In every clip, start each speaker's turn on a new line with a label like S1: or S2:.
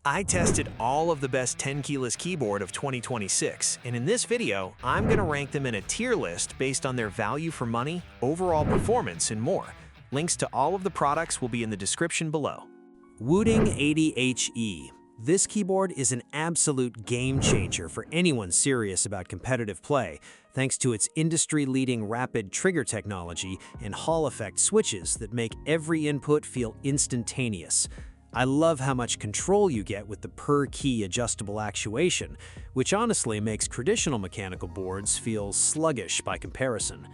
S1: I tested all of the best Tenkeyless keyboard of 2026, and in this video, I'm going to rank them in a tier list based on their value for money, overall performance, and more. Links to all of the products will be in the description below. Wooting 80HE. This keyboard is an absolute game changer for anyone serious about competitive play, thanks to its industry-leading rapid trigger technology and Hall effect switches that make every input feel instantaneous. I love how much control you get with the per-key adjustable actuation, which honestly makes traditional mechanical boards feel sluggish by comparison.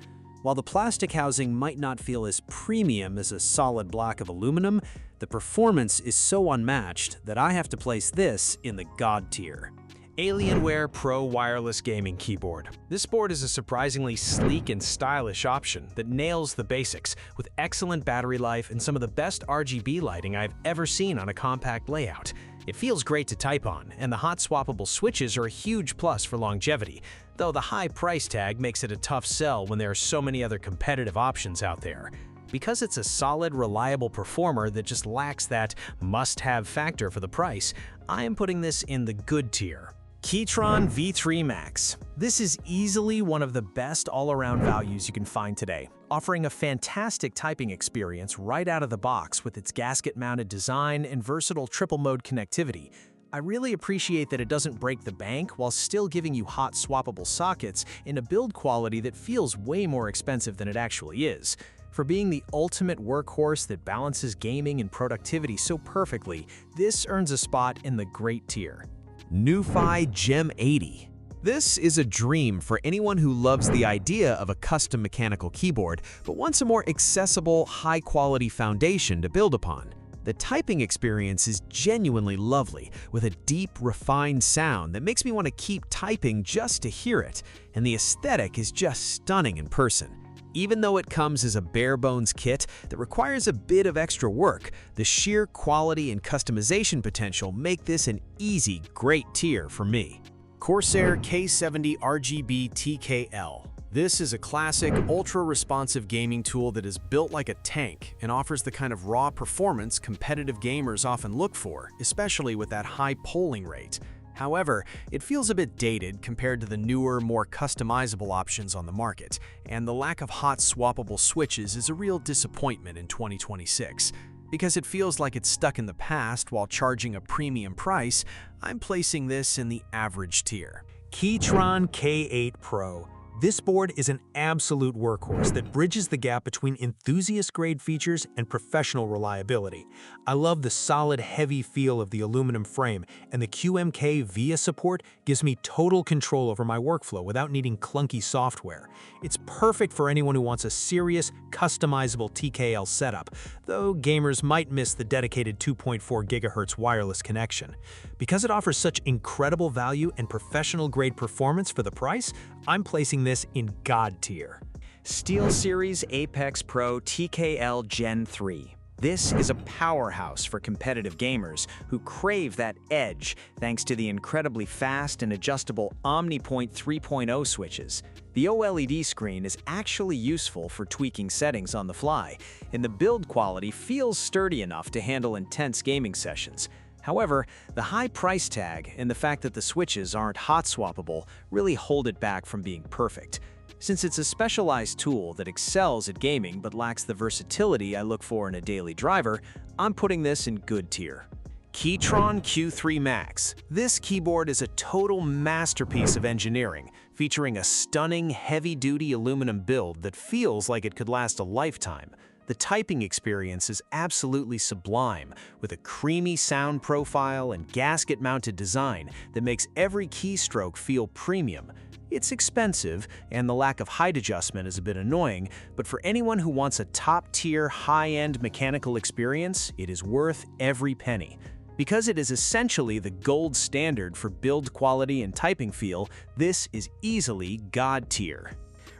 S1: While the plastic housing might not feel as premium as a solid block of aluminum, the performance is so unmatched that I have to place this in the God tier. Alienware Pro Wireless Gaming Keyboard. This board is a surprisingly sleek and stylish option that nails the basics, with excellent battery life and some of the best RGB lighting I've ever seen on a compact layout. It feels great to type on, and the hot swappable switches are a huge plus for longevity, though the high price tag makes it a tough sell when there are so many other competitive options out there. Because it's a solid, reliable performer that just lacks that must-have factor for the price, I am putting this in the good tier. Keytron V3 Max. This is easily one of the best all-around values you can find today, offering a fantastic typing experience right out of the box with its gasket-mounted design and versatile triple-mode connectivity. I really appreciate that it doesn't break the bank while still giving you hot swappable sockets in a build quality that feels way more expensive than it actually is. For being the ultimate workhorse that balances gaming and productivity so perfectly, this earns a spot in the great tier. NuFi Gem 80. This is a dream for anyone who loves the idea of a custom mechanical keyboard, but wants a more accessible, high-quality foundation to build upon. The typing experience is genuinely lovely, with a deep, refined sound that makes me want to keep typing just to hear it, and the aesthetic is just stunning in person. Even though it comes as a bare-bones kit that requires a bit of extra work, the sheer quality and customization potential make this an easy, great tier for me. Corsair K70 RGB TKL. This is a classic, ultra-responsive gaming tool that is built like a tank and offers the kind of raw performance competitive gamers often look for, especially with that high polling rate. However, it feels a bit dated compared to the newer, more customizable options on the market, and the lack of hot swappable switches is a real disappointment in 2026. Because it feels like it's stuck in the past while charging a premium price, I'm placing this in the average tier. Keytron K8 Pro. This board is an absolute workhorse that bridges the gap between enthusiast-grade features and professional reliability. I love the solid, heavy feel of the aluminum frame, and the QMK VIA support gives me total control over my workflow without needing clunky software. It's perfect for anyone who wants a serious, customizable TKL setup, though gamers might miss the dedicated 2.4 GHz wireless connection. Because it offers such incredible value and professional-grade performance for the price, I'm placing this in God tier. SteelSeries Apex Pro TKL Gen 3. This is a powerhouse for competitive gamers who crave that edge thanks to the incredibly fast and adjustable OmniPoint 3.0 switches. The OLED screen is actually useful for tweaking settings on the fly, and the build quality feels sturdy enough to handle intense gaming sessions. However, the high price tag and the fact that the switches aren't hot swappable really hold it back from being perfect. Since it's a specialized tool that excels at gaming but lacks the versatility I look for in a daily driver, I'm putting this in good tier. Keytron Q3 Max. This keyboard is a total masterpiece of engineering, featuring a stunning, heavy-duty aluminum build that feels like it could last a lifetime. The typing experience is absolutely sublime, with a creamy sound profile and gasket-mounted design that makes every keystroke feel premium. It's expensive, and the lack of height adjustment is a bit annoying, but for anyone who wants a top-tier, high-end mechanical experience, it is worth every penny. Because it is essentially the gold standard for build quality and typing feel, this is easily God tier.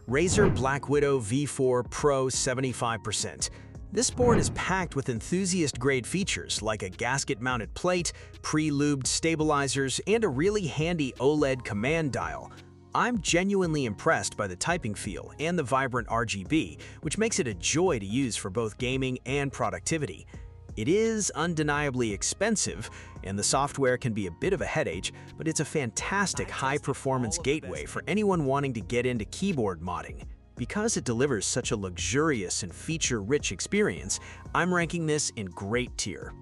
S1: Razer Black Widow V4 Pro 75%. This board is packed with enthusiast-grade features like a gasket-mounted plate, pre-lubed stabilizers, and a really handy OLED command dial. I'm genuinely impressed by the typing feel and the vibrant RGB, which makes it a joy to use for both gaming and productivity. It is undeniably expensive, and the software can be a bit of a headache, but it's a fantastic high-performance gateway for anyone wanting to get into keyboard modding. Because it delivers such a luxurious and feature-rich experience, I'm ranking this in great tier.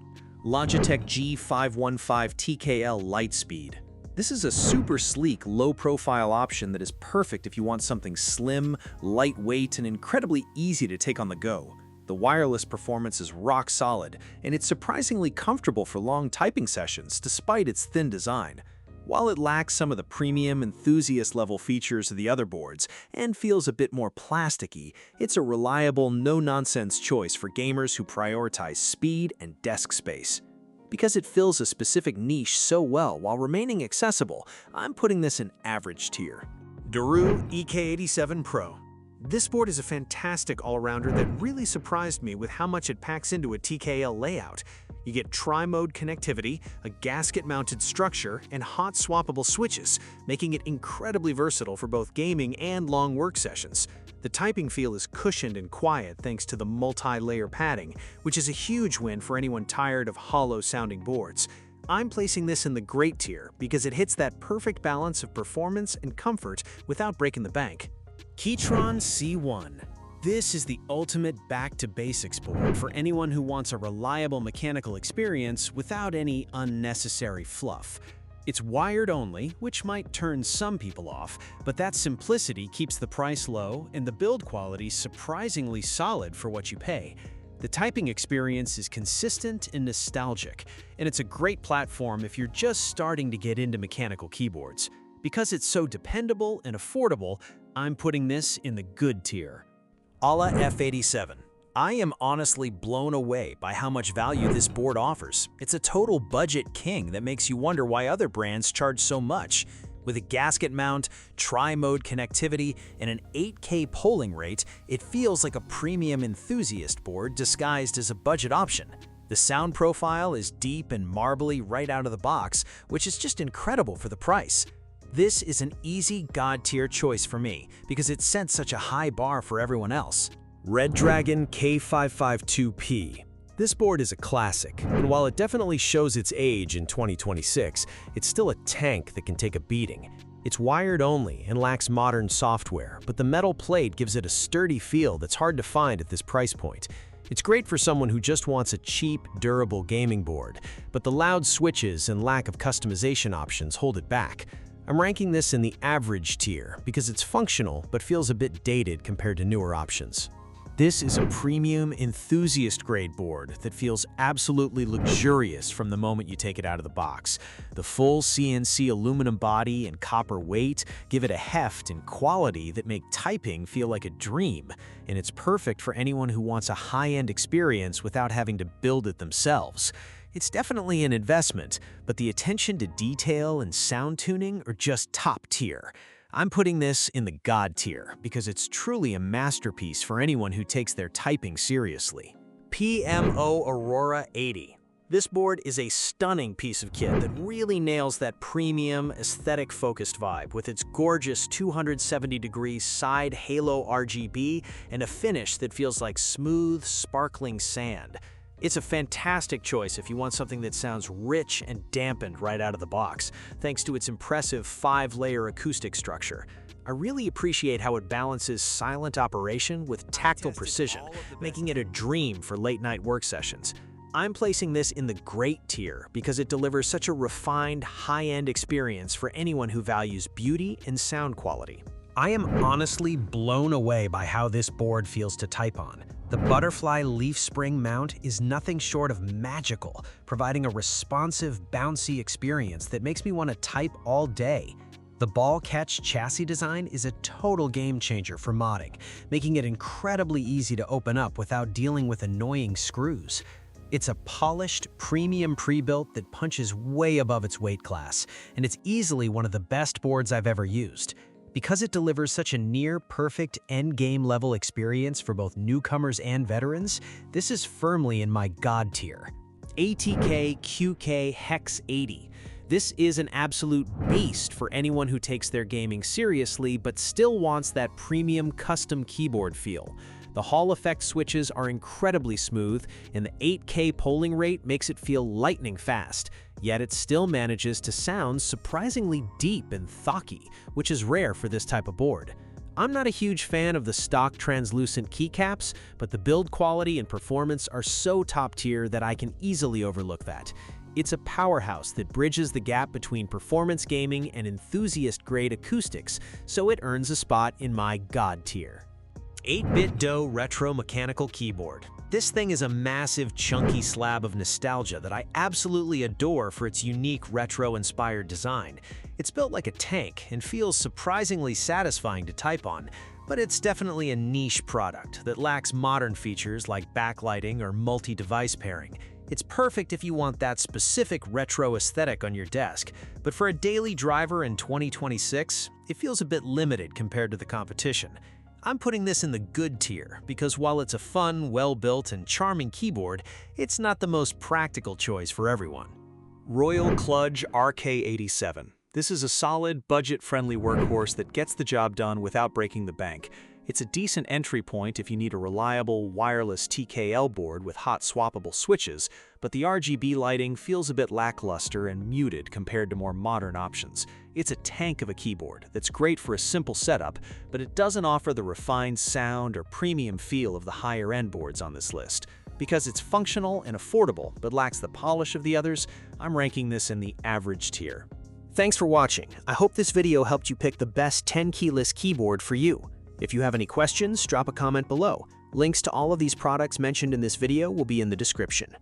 S1: Logitech G515 TKL Lightspeed. This is a super sleek, low-profile option that is perfect if you want something slim, lightweight, and incredibly easy to take on the go. The wireless performance is rock solid, and it's surprisingly comfortable for long typing sessions despite its thin design. While it lacks some of the premium, enthusiast-level features of the other boards and feels a bit more plasticky, it's a reliable, no-nonsense choice for gamers who prioritize speed and desk space. Because it fills a specific niche so well while remaining accessible, I'm putting this in average tier. Daru EK87 Pro. This board is a fantastic all-rounder that really surprised me with how much it packs into a TKL layout. You get tri-mode connectivity, a gasket-mounted structure, and hot swappable switches, making it incredibly versatile for both gaming and long work sessions. The typing feel is cushioned and quiet thanks to the multi-layer padding, which is a huge win for anyone tired of hollow-sounding boards. I'm placing this in the great tier because it hits that perfect balance of performance and comfort without breaking the bank. Keytron C1. This is the ultimate back-to-basics board for anyone who wants a reliable mechanical experience without any unnecessary fluff. It's wired only, which might turn some people off, but that simplicity keeps the price low and the build quality surprisingly solid for what you pay. The typing experience is consistent and nostalgic, and it's a great platform if you're just starting to get into mechanical keyboards. Because it's so dependable and affordable, I'm putting this in the good tier. Ala F87. I am honestly blown away by how much value this board offers. It's a total budget king that makes you wonder why other brands charge so much. With a gasket mount, tri-mode connectivity, and an 8K polling rate, it feels like a premium enthusiast board disguised as a budget option. The sound profile is deep and marbly right out of the box, which is just incredible for the price. This is an easy god-tier choice for me because it sets such a high bar for everyone else. Red Dragon K552P. This board is a classic, and while it definitely shows its age in 2026, it's still a tank that can take a beating. It's wired only and lacks modern software, but the metal plate gives it a sturdy feel that's hard to find at this price point. It's great for someone who just wants a cheap, durable gaming board, but the loud switches and lack of customization options hold it back. I'm ranking this in the average tier because it's functional but feels a bit dated compared to newer options. This is a premium, enthusiast-grade board that feels absolutely luxurious from the moment you take it out of the box. The full CNC aluminum body and copper weight give it a heft and quality that make typing feel like a dream, and it's perfect for anyone who wants a high-end experience without having to build it themselves. It's definitely an investment, but the attention to detail and sound tuning are just top tier. I'm putting this in the god tier because it's truly a masterpiece for anyone who takes their typing seriously. PMO Aurora 80. This board is a stunning piece of kit that really nails that premium, aesthetic-focused vibe with its gorgeous 270-degree side halo RGB and a finish that feels like smooth, sparkling sand. It's a fantastic choice if you want something that sounds rich and dampened right out of the box, thanks to its impressive 5-layer acoustic structure. I really appreciate how it balances silent operation with tactile precision, making it a dream for late-night work sessions. I'm placing this in the great tier because it delivers such a refined, high-end experience for anyone who values beauty and sound quality. I am honestly blown away by how this board feels to type on. The butterfly leaf spring mount is nothing short of magical, providing a responsive, bouncy experience that makes me want to type all day. The ball catch chassis design is a total game changer for modding, making it incredibly easy to open up without dealing with annoying screws. It's a polished, premium pre-built that punches way above its weight class, and it's easily one of the best boards I've ever used. Because it delivers such a near-perfect endgame level experience for both newcomers and veterans, this is firmly in my god tier. ATK QK Hex 80. This is an absolute beast for anyone who takes their gaming seriously but still wants that premium custom keyboard feel. The Hall effect switches are incredibly smooth, and the 8K polling rate makes it feel lightning fast. yet it still manages to sound surprisingly deep and thocky, which is rare for this type of board. I'm not a huge fan of the stock translucent keycaps, but the build quality and performance are so top tier that I can easily overlook that. It's a powerhouse that bridges the gap between performance gaming and enthusiast-grade acoustics, so it earns a spot in my God tier. 8-bit DOE Retro Mechanical Keyboard. This thing is a massive, chunky slab of nostalgia that I absolutely adore for its unique retro-inspired design. It's built like a tank and feels surprisingly satisfying to type on, but it's definitely a niche product that lacks modern features like backlighting or multi-device pairing. It's perfect if you want that specific retro aesthetic on your desk, but for a daily driver in 2026, it feels a bit limited compared to the competition. I'm putting this in the good tier because while it's a fun, well-built, and charming keyboard, it's not the most practical choice for everyone.
S2: Royal Kludge RK87. This is a solid, budget-friendly workhorse that gets the job done without breaking the bank. It's a decent entry point if you need a reliable, wireless TKL board with hot swappable switches, but the RGB lighting feels a bit lackluster and muted compared to more modern options. It's a tank of a keyboard that's great for a simple setup, but it doesn't offer the refined sound or premium feel of the higher-end boards on this list. Because it's functional and affordable but lacks the polish of the others, I'm ranking this in the average tier.
S1: Thanks for watching. I hope this video helped you pick the best Tenkeyless keyboard for you. If you have any questions, drop a comment below. Links to all of these products mentioned in this video will be in the description.